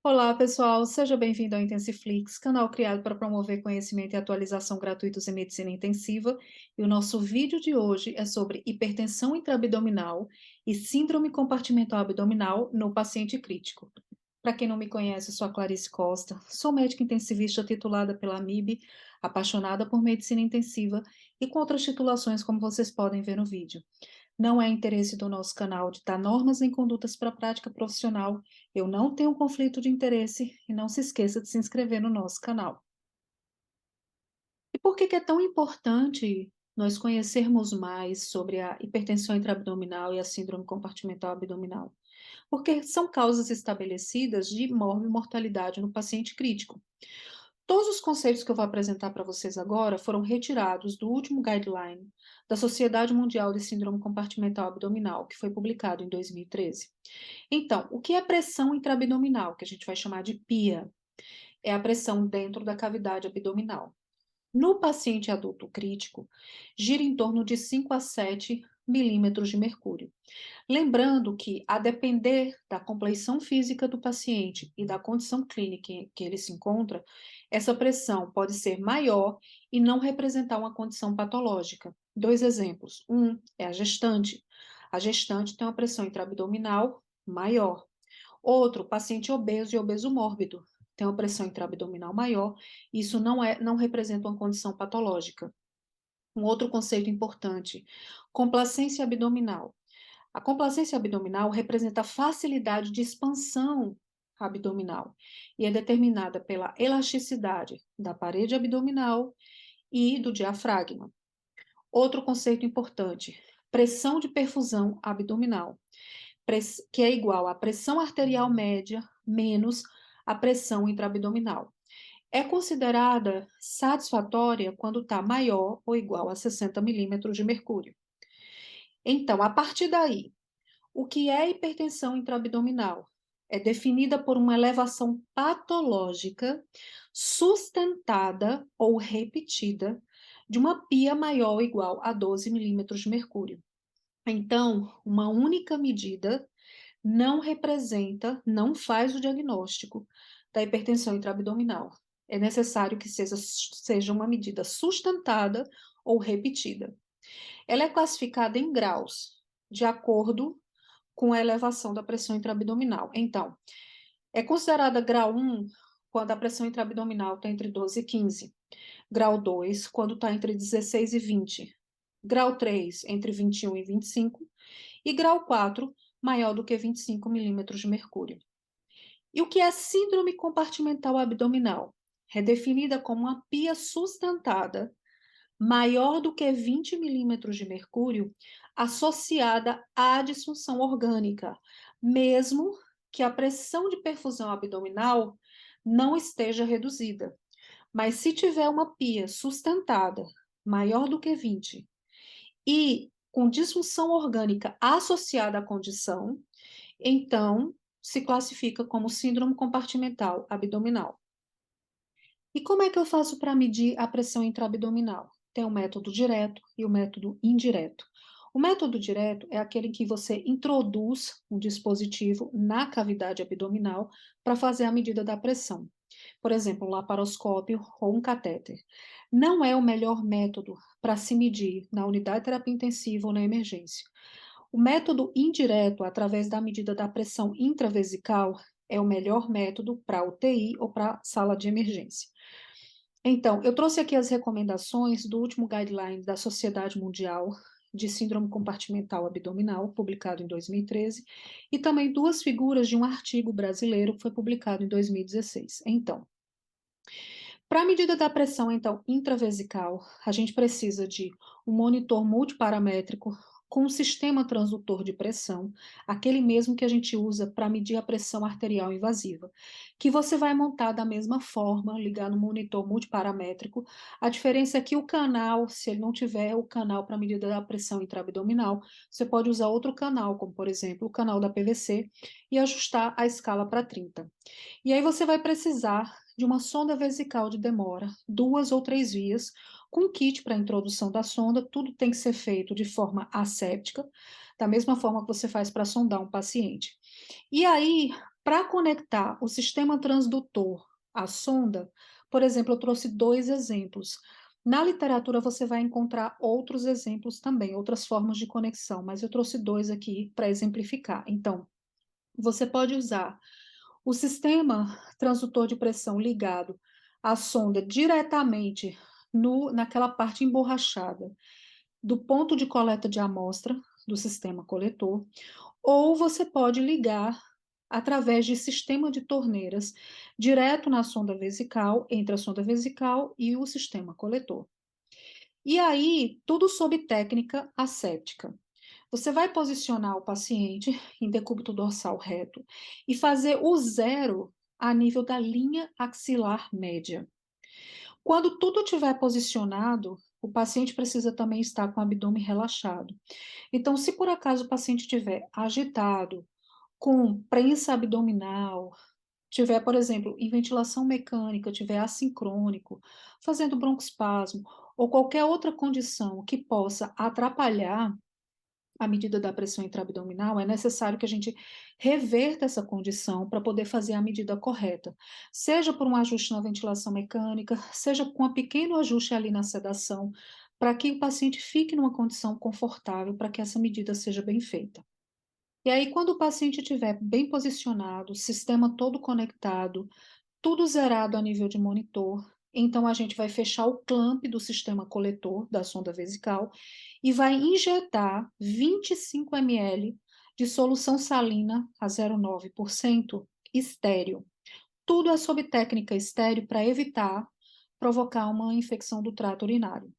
Olá, pessoal, seja bem-vindo ao Intensiflix, canal criado para promover conhecimento e atualização gratuitos em medicina intensiva. E o nosso vídeo de hoje é sobre hipertensão intraabdominal e síndrome compartimental abdominal no paciente crítico. Para quem não me conhece, eu sou a Clarice Costa, sou médica intensivista titulada pela AMIB, apaixonada por medicina intensiva e com outras titulações, como vocês podem ver no vídeo. Não é interesse do nosso canal ditar normas nem condutas para a prática profissional. Eu não tenho conflito de interesse e não se esqueça de se inscrever no nosso canal. E por que é tão importante nós conhecermos mais sobre a hipertensão intraabdominal e a síndrome compartimental abdominal? Porque são causas estabelecidas de mortalidade no paciente crítico. Todos os conceitos que eu vou apresentar para vocês agora foram retirados do último guideline da Sociedade Mundial de Síndrome Compartimental Abdominal, que foi publicado em 2013. Então, o que é pressão intraabdominal, que a gente vai chamar de PIA? É a pressão dentro da cavidade abdominal. No paciente adulto crítico, gira em torno de 5 a 7 milímetros de mercúrio. Lembrando que, a depender da compleição física do paciente e da condição clínica em que ele se encontra, essa pressão pode ser maior e não representar uma condição patológica. Dois exemplos. Um é a gestante. A gestante tem uma pressão intraabdominal maior. Outro, paciente obeso e obeso mórbido, tem uma pressão intraabdominal maior. Isso não representa uma condição patológica. Um outro conceito importante, complacência abdominal. A complacência abdominal representa a facilidade de expansão abdominal e é determinada pela elasticidade da parede abdominal e do diafragma. Outro conceito importante, pressão de perfusão abdominal, que é igual à pressão arterial média menos a pressão intraabdominal. É considerada satisfatória quando está maior ou igual a 60 milímetros de mercúrio. Então, a partir daí, o que é hipertensão intraabdominal? É definida por uma elevação patológica sustentada ou repetida de uma pia maior ou igual a 12 milímetros de mercúrio. Então, uma única medida não representa, não faz o diagnóstico da hipertensão intraabdominal. É necessário que seja uma medida sustentada ou repetida. Ela é classificada em graus, de acordo com a elevação da pressão intraabdominal. Então, é considerada grau 1 quando a pressão intraabdominal está entre 12 e 15. Grau 2, quando está entre 16 e 20. Grau 3, entre 21 e 25. E grau 4, maior do que 25 milímetros de mercúrio. E o que é síndrome compartimental abdominal? É definida como uma pia sustentada maior do que 20 milímetros de mercúrio associada à disfunção orgânica, mesmo que a pressão de perfusão abdominal não esteja reduzida. Mas se tiver uma pia sustentada maior do que 20 e com disfunção orgânica associada à condição, então se classifica como síndrome compartimental abdominal. E como é que eu faço para medir a pressão intraabdominal? Tem o método direto e o método indireto. O método direto é aquele em que você introduz um dispositivo na cavidade abdominal para fazer a medida da pressão. Por exemplo, um laparoscópio ou um catéter. Não é o melhor método para se medir na unidade de terapia intensiva ou na emergência. O método indireto, através da medida da pressão intravesical, é o melhor método para UTI ou para sala de emergência. Então, eu trouxe aqui as recomendações do último guideline da Sociedade Mundial de Síndrome Compartimental Abdominal, publicado em 2013, e também duas figuras de um artigo brasileiro que foi publicado em 2016. Então, para a medida da pressão, então, intravesical, a gente precisa de um monitor multiparamétrico com um sistema transdutor de pressão, aquele mesmo que a gente usa para medir a pressão arterial invasiva, que você vai montar da mesma forma, ligar no monitor multiparamétrico. A diferença é que o canal, se ele não tiver o canal para medida da pressão intraabdominal, você pode usar outro canal, como por exemplo o canal da PVC, e ajustar a escala para 30. E aí você vai precisar de uma sonda vesical de demora, 2 ou 3 vias, com kit para introdução da sonda. Tudo tem que ser feito de forma asséptica, da mesma forma que você faz para sondar um paciente. E aí, Para conectar o sistema transdutor à sonda, por exemplo, eu trouxe 2 exemplos. Na literatura você vai encontrar outros exemplos também, outras formas de conexão, mas eu trouxe 2 aqui para exemplificar. Então, você pode usar o sistema transdutor de pressão ligado à sonda diretamente naquela parte emborrachada do ponto de coleta de amostra do sistema coletor, ou você pode ligar através de sistema de torneiras direto na sonda vesical, entre a sonda vesical e o sistema coletor. E aí, tudo sob técnica asséptica. Você vai posicionar o paciente em decúbito dorsal reto e fazer o zero a nível da linha axilar média. Quando tudo estiver posicionado, o paciente precisa também estar com o abdômen relaxado. Então, se por acaso o paciente estiver agitado, com prensa abdominal, tiver, por exemplo, em ventilação mecânica, tiver assincrônico, fazendo broncoespasmo, ou qualquer outra condição que possa atrapalhar a medida da pressão intraabdominal, é necessário que a gente reverta essa condição para poder fazer a medida correta, seja por um ajuste na ventilação mecânica, seja com um pequeno ajuste ali na sedação, para que o paciente fique numa condição confortável para que essa medida seja bem feita. E aí, quando o paciente estiver bem posicionado, o sistema todo conectado, tudo zerado a nível de monitor, então a gente vai fechar o clamp do sistema coletor da sonda vesical e vai injetar 25 ml de solução salina a 0,9% estéreo. Tudo é sob técnica estéreo para evitar provocar uma infecção do trato urinário.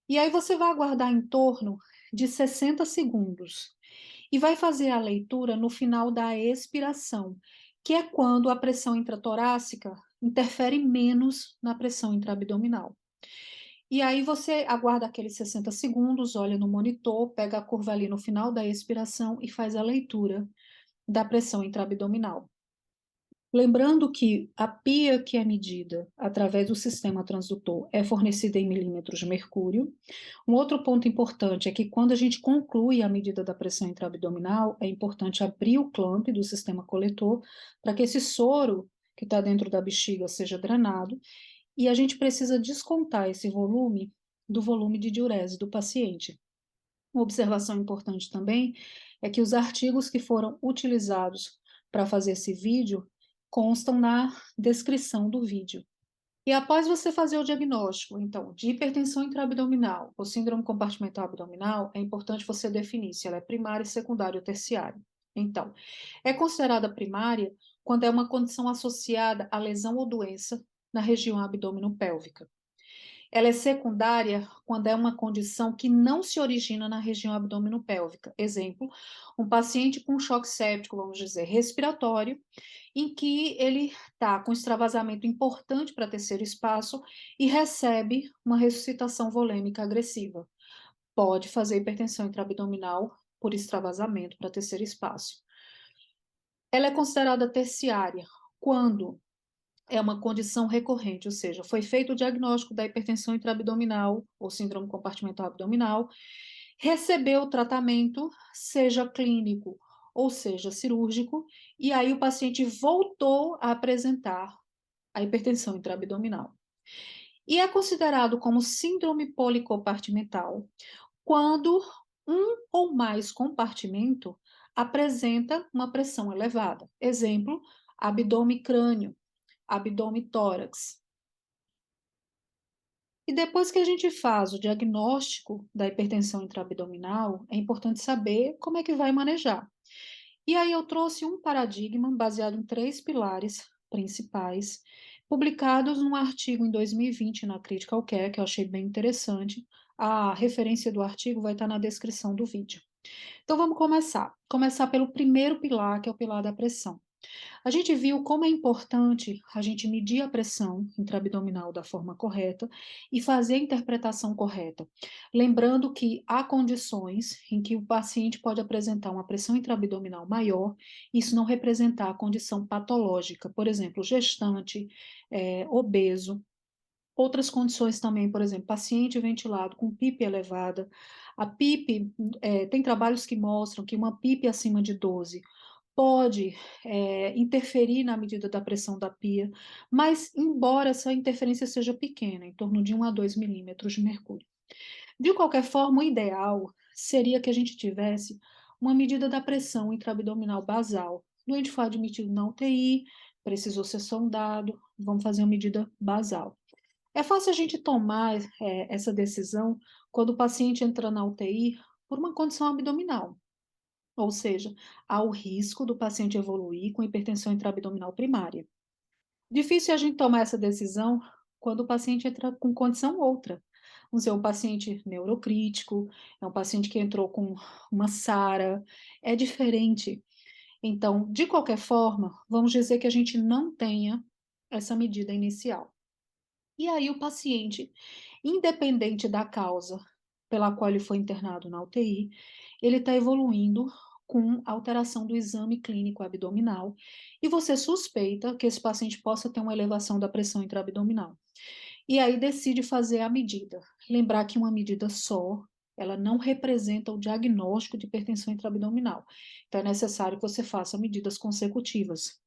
E aí você vai aguardar em torno de 60 segundos e vai fazer a leitura no final da expiração, que é quando a pressão intratorácica interfere menos na pressão intraabdominal. E aí você aguarda aqueles 60 segundos, olha no monitor, pega a curva ali no final da expiração e faz a leitura da pressão intraabdominal. Lembrando que a pia que é medida através do sistema transdutor é fornecida em milímetros de mercúrio. Um outro ponto importante é que quando a gente conclui a medida da pressão intraabdominal, é importante abrir o clamp do sistema coletor para que esse soro que está dentro da bexiga seja drenado e a gente precisa descontar esse volume do volume de diurese do paciente. Uma observação importante também é que os artigos que foram utilizados para fazer esse vídeo constam na descrição do vídeo. E após você fazer o diagnóstico, então, de hipertensão intraabdominal ou síndrome compartimental abdominal, é importante você definir se ela é primária, secundária ou terciária. Então, é considerada primária quando é uma condição associada à lesão ou doença na região abdômeno-pélvica. Ela é secundária quando é uma condição que não se origina na região abdômeno-pélvica. Exemplo, um paciente com choque séptico, vamos dizer, respiratório, em que ele está com extravasamento importante para terceiro espaço e recebe uma ressuscitação volêmica agressiva. Pode fazer hipertensão intraabdominal por extravasamento para terceiro espaço. Ela é considerada terciária quando é uma condição recorrente, ou seja, foi feito o diagnóstico da hipertensão intraabdominal ou síndrome compartimental abdominal, recebeu o tratamento, seja clínico ou seja cirúrgico, e aí o paciente voltou a apresentar a hipertensão intraabdominal. E é considerado como síndrome policompartimental quando um ou mais compartimento apresenta uma pressão elevada. Exemplo, abdômen crânio, abdômen tórax. E depois que a gente faz o diagnóstico da hipertensão intraabdominal, é importante saber como é que vai manejar. E aí eu trouxe um paradigma baseado em 3 pilares principais, publicados num artigo em 2020 na Critical Care, que eu achei bem interessante. A referência do artigo vai estar na descrição do vídeo. Então vamos começar. Começar pelo primeiro pilar, que é o pilar da pressão. A gente viu como é importante a gente medir a pressão intraabdominal da forma correta e fazer a interpretação correta. Lembrando que há condições em que o paciente pode apresentar uma pressão intraabdominal maior, isso não representar a condição patológica, por exemplo, gestante, obeso. Outras condições também, por exemplo, paciente ventilado com PIP elevada. A PIP, tem trabalhos que mostram que uma PIP acima de 12 pode interferir na medida da pressão da pia, mas embora essa interferência seja pequena, em torno de 1 a 2 milímetros de mercúrio. De qualquer forma, o ideal seria que a gente tivesse uma medida da pressão intraabdominal basal. O doente foi admitido na UTI, precisou ser sondado, vamos fazer uma medida basal. É fácil a gente tomar essa decisão quando o paciente entra na UTI por uma condição abdominal, ou seja, há o risco do paciente evoluir com hipertensão intraabdominal primária. Difícil a gente tomar essa decisão quando o paciente entra com condição outra. Vamos dizer, um paciente neurocrítico, é um paciente que entrou com uma SARA, é diferente. Então, de qualquer forma, vamos dizer que a gente não tenha essa medida inicial. E aí o paciente, independente da causa pela qual ele foi internado na UTI, ele está evoluindo com alteração do exame clínico abdominal e você suspeita que esse paciente possa ter uma elevação da pressão intraabdominal. E aí decide fazer a medida. Lembrar que uma medida só, ela não representa o diagnóstico de hipertensão intraabdominal. Então é necessário que você faça medidas consecutivas.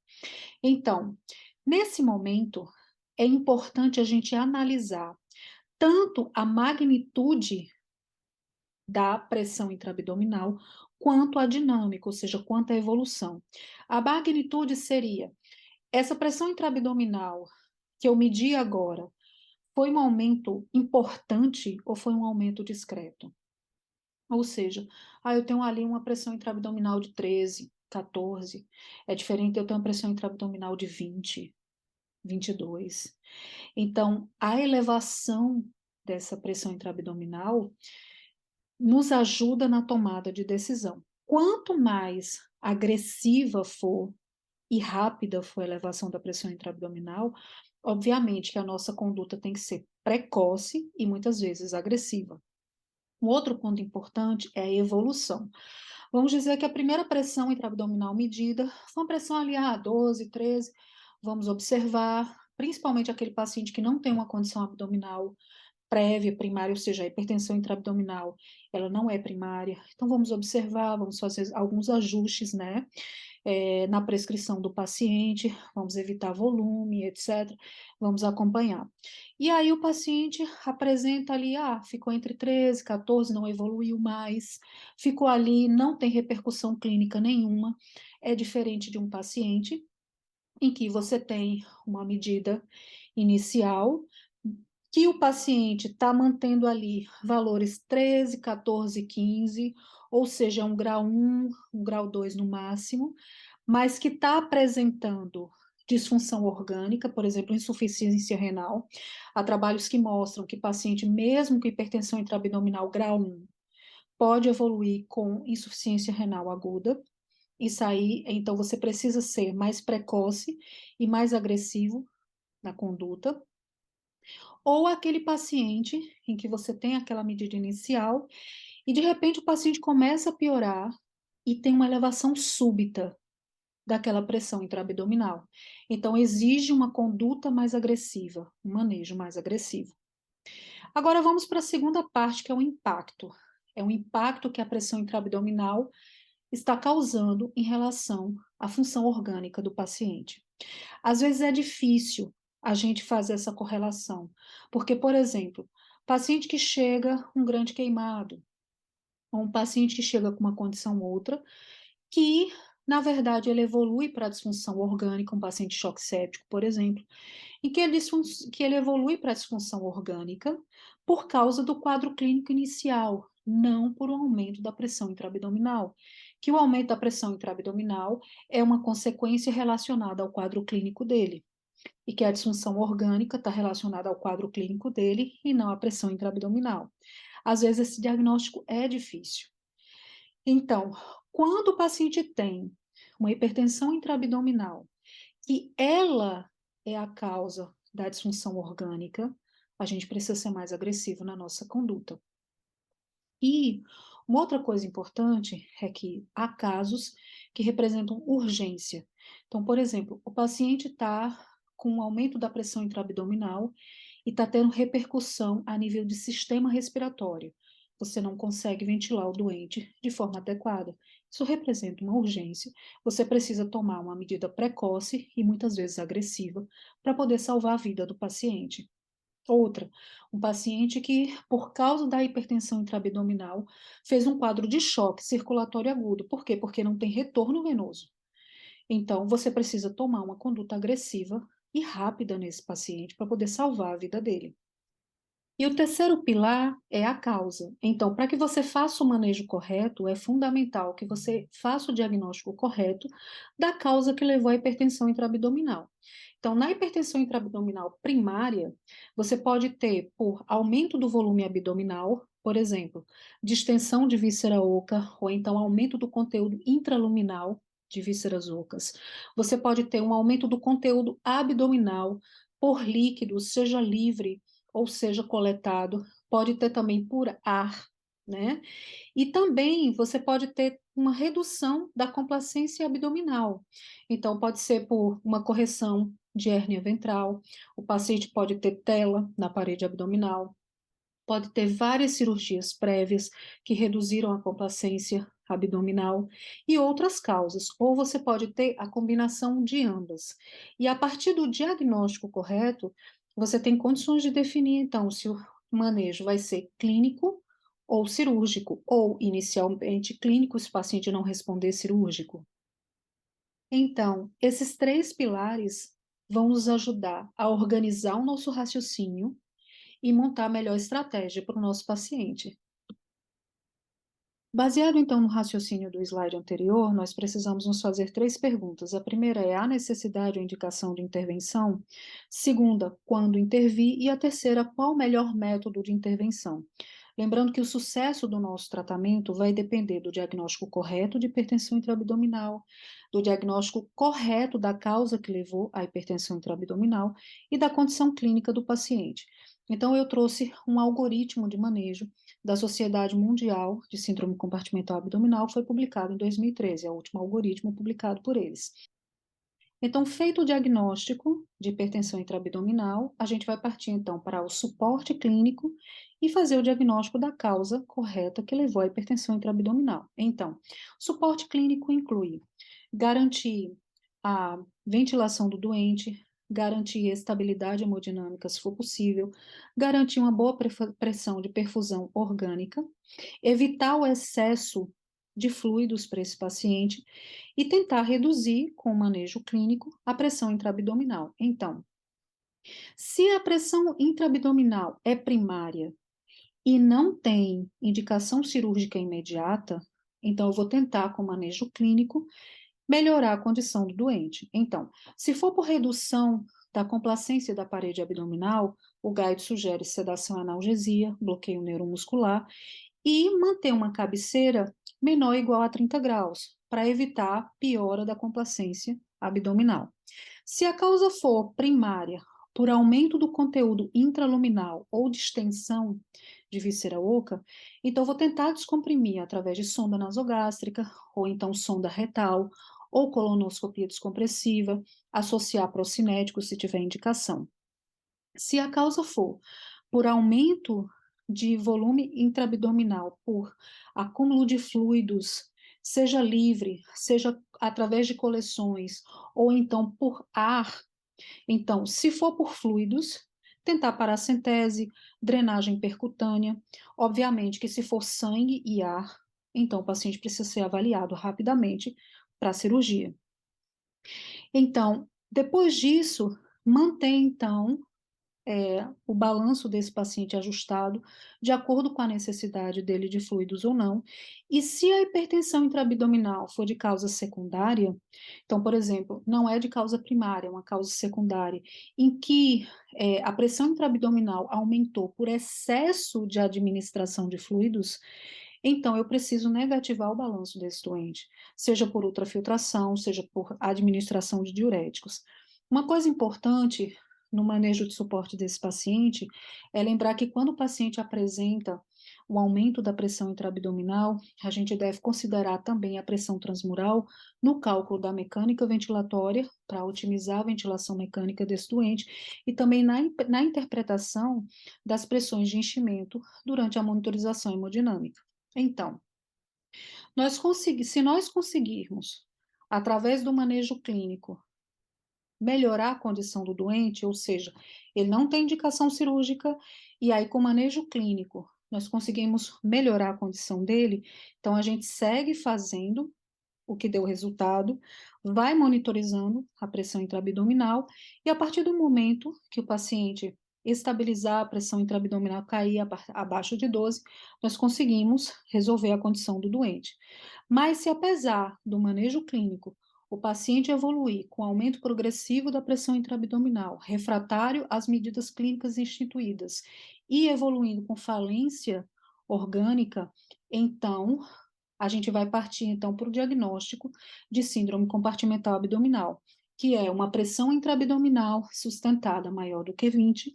Então, nesse momento, é importante a gente analisar tanto a magnitude da pressão intraabdominal quanto a dinâmica, ou seja, quanto a evolução. A magnitude seria essa pressão intraabdominal que eu medi agora, foi um aumento importante ou foi um aumento discreto? Ou seja, eu tenho ali uma pressão intraabdominal de 13, 14, é diferente eu ter uma pressão intraabdominal de 20, 22. Então, a elevação dessa pressão intraabdominal nos ajuda na tomada de decisão. Quanto mais agressiva for e rápida for a elevação da pressão intraabdominal, obviamente que a nossa conduta tem que ser precoce e muitas vezes agressiva. Um outro ponto importante é a evolução. Vamos dizer que a primeira pressão intraabdominal medida foi uma pressão ali, 12, 13. Vamos observar, principalmente aquele paciente que não tem uma condição abdominal prévia, primária, ou seja, a hipertensão intraabdominal, ela não é primária. Então, vamos observar, vamos fazer alguns ajustes, né, na prescrição do paciente, vamos evitar volume, etc. Vamos acompanhar. E aí o paciente apresenta ali, ficou entre 13, 14, não evoluiu mais, ficou ali, não tem repercussão clínica nenhuma, é diferente de um paciente em que você tem uma medida inicial, que o paciente está mantendo ali valores 13, 14, 15, ou seja, um grau 1, um grau 2 no máximo, mas que está apresentando disfunção orgânica, por exemplo, insuficiência renal. Há trabalhos que mostram que paciente, mesmo com hipertensão intraabdominal grau 1, pode evoluir com insuficiência renal aguda. Isso aí, então você precisa ser mais precoce e mais agressivo na conduta. Ou aquele paciente em que você tem aquela medida inicial e de repente o paciente começa a piorar e tem uma elevação súbita daquela pressão intraabdominal. Então exige uma conduta mais agressiva, um manejo mais agressivo. Agora vamos para a segunda parte, que é o impacto. É o impacto que a pressão intraabdominal está causando em relação à função orgânica do paciente. Às vezes é difícil a gente fazer essa correlação, porque, por exemplo, paciente que chega um grande queimado, ou um paciente que chega com uma condição outra, que, na verdade, ele evolui para a disfunção orgânica, um paciente choque séptico, por exemplo, e que ele evolui para a disfunção orgânica por causa do quadro clínico inicial, não por um aumento da pressão intraabdominal, que o aumento da pressão intraabdominal é uma consequência relacionada ao quadro clínico dele, e que a disfunção orgânica está relacionada ao quadro clínico dele e não à pressão intraabdominal. Às vezes esse diagnóstico é difícil. Então, quando o paciente tem uma hipertensão intraabdominal, que ela é a causa da disfunção orgânica, a gente precisa ser mais agressivo na nossa conduta. E uma outra coisa importante é que há casos que representam urgência. Então, por exemplo, o paciente está com um aumento da pressão intraabdominal e está tendo repercussão a nível de sistema respiratório. Você não consegue ventilar o doente de forma adequada. Isso representa uma urgência, você precisa tomar uma medida precoce e muitas vezes agressiva para poder salvar a vida do paciente. Outra, um paciente que, por causa da hipertensão intraabdominal, fez um quadro de choque circulatório agudo. Por quê? Porque não tem retorno venoso. Então, você precisa tomar uma conduta agressiva e rápida nesse paciente para poder salvar a vida dele. E o terceiro pilar é a causa. Então, para que você faça o manejo correto, é fundamental que você faça o diagnóstico correto da causa que levou à hipertensão intraabdominal. Então, na hipertensão intraabdominal primária, você pode ter por aumento do volume abdominal, por exemplo, distensão de víscera oca, ou então aumento do conteúdo intraluminal de vísceras ocas. Você pode ter um aumento do conteúdo abdominal por líquido, seja livre ou seja coletado, pode ter também por ar, né? E também você pode ter uma redução da complacência abdominal. Então, pode ser por uma correção de hérnia ventral, o paciente pode ter tela na parede abdominal, pode ter várias cirurgias prévias que reduziram a complacência abdominal e outras causas, ou você pode ter a combinação de ambas. E a partir do diagnóstico correto, você tem condições de definir então se o manejo vai ser clínico ou cirúrgico, ou inicialmente clínico se o paciente não responder cirúrgico. Então, esses três pilares vão nos ajudar a organizar o nosso raciocínio e montar a melhor estratégia para o nosso paciente. Baseado então no raciocínio do slide anterior, nós precisamos nos fazer três perguntas. A primeira é: há necessidade ou indicação de intervenção? Segunda, quando intervir? E a terceira, qual o melhor método de intervenção? Lembrando que o sucesso do nosso tratamento vai depender do diagnóstico correto de hipertensão intraabdominal, do diagnóstico correto da causa que levou à hipertensão intraabdominal e da condição clínica do paciente. Então, eu trouxe um algoritmo de manejo da Sociedade Mundial de Síndrome Compartimental Abdominal, foi publicado em 2013, é o último algoritmo publicado por eles. Então, feito o diagnóstico de hipertensão intraabdominal, a gente vai partir então para o suporte clínico e fazer o diagnóstico da causa correta que levou à hipertensão intraabdominal. Então, suporte clínico inclui garantir a ventilação do doente, garantir estabilidade hemodinâmica, se for possível, garantir uma boa pressão de perfusão orgânica, evitar o excesso de fluidos para esse paciente e tentar reduzir, com o manejo clínico, a pressão intraabdominal. Então, se a pressão intraabdominal é primária e não tem indicação cirúrgica imediata, então eu vou tentar, com manejo clínico, melhorar a condição do doente. Então, se for por redução da complacência da parede abdominal, o GAID sugere sedação e analgesia, bloqueio neuromuscular e manter uma cabeceira menor ou igual a 30 graus, para evitar piora da complacência abdominal. Se a causa for primária, por aumento do conteúdo intraluminal ou distensão de víscera oca, então vou tentar descomprimir através de sonda nasogástrica, ou então sonda retal, ou colonoscopia descompressiva, associar procinético se tiver indicação. Se a causa for por aumento de volume intraabdominal, por acúmulo de fluidos, seja livre, seja através de coleções, ou então por ar, então, se for por fluidos, tentar paracentese, drenagem percutânea. Obviamente que se for sangue e ar, então o paciente precisa ser avaliado rapidamente para a cirurgia. Então, depois disso, mantém então o balanço desse paciente ajustado de acordo com a necessidade dele de fluidos ou não. E se a hipertensão intraabdominal for de causa secundária, então, por exemplo, não é de causa primária, é uma causa secundária, em que a pressão intraabdominal aumentou por excesso de administração de fluidos, então eu preciso negativar o balanço desse doente, seja por ultrafiltração, seja por administração de diuréticos. Uma coisa importante no manejo de suporte desse paciente é lembrar que quando o paciente apresenta o aumento da pressão intraabdominal, a gente deve considerar também a pressão transmural no cálculo da mecânica ventilatória, para otimizar a ventilação mecânica desse doente, e também na interpretação das pressões de enchimento durante a monitorização hemodinâmica. Então, Se nós conseguirmos, através do manejo clínico, melhorar a condição do doente, ou seja, ele não tem indicação cirúrgica, e aí com manejo clínico nós conseguimos melhorar a condição dele, então a gente segue fazendo o que deu resultado, vai monitorizando a pressão intraabdominal, e a partir do momento que o paciente estabilizar a pressão intraabdominal, cair abaixo de 12, nós conseguimos resolver a condição do doente. Mas se apesar do manejo clínico, o paciente evoluir com aumento progressivo da pressão intraabdominal, refratário às medidas clínicas instituídas e evoluindo com falência orgânica, então a gente vai partir então para o diagnóstico de síndrome compartimental abdominal, que é uma pressão intraabdominal sustentada maior do que 20,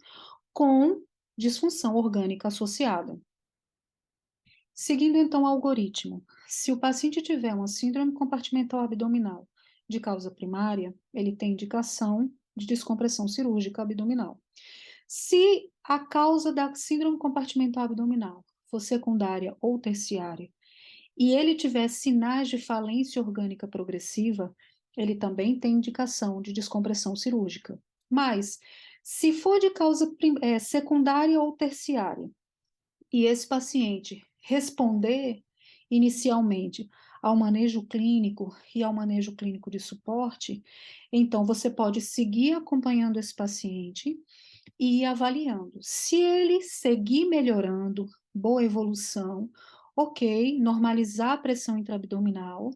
com disfunção orgânica associada. Seguindo então o algoritmo, se o paciente tiver uma síndrome compartimental abdominal de causa primária, ele tem indicação de descompressão cirúrgica abdominal. Se a causa da síndrome compartimental abdominal for secundária ou terciária, e ele tiver sinais de falência orgânica progressiva, ele também tem indicação de descompressão cirúrgica. Mas, se for de causa secundária ou terciária, e esse paciente responder inicialmente ao manejo clínico e ao manejo clínico de suporte, então você pode seguir acompanhando esse paciente e ir avaliando. Se ele seguir melhorando, boa evolução, ok, normalizar a pressão intraabdominal,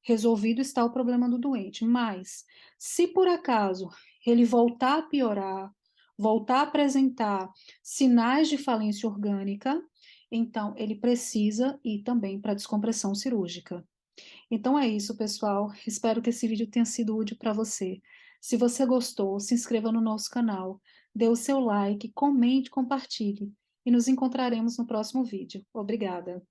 resolvido está o problema do doente. Mas, se por acaso ele voltar a piorar, voltar a apresentar sinais de falência orgânica, então ele precisa ir também para descompressão cirúrgica. Então é isso, pessoal. Espero que esse vídeo tenha sido útil para você. Se você gostou, se inscreva no nosso canal, dê o seu like, comente, compartilhe. E nos encontraremos no próximo vídeo. Obrigada!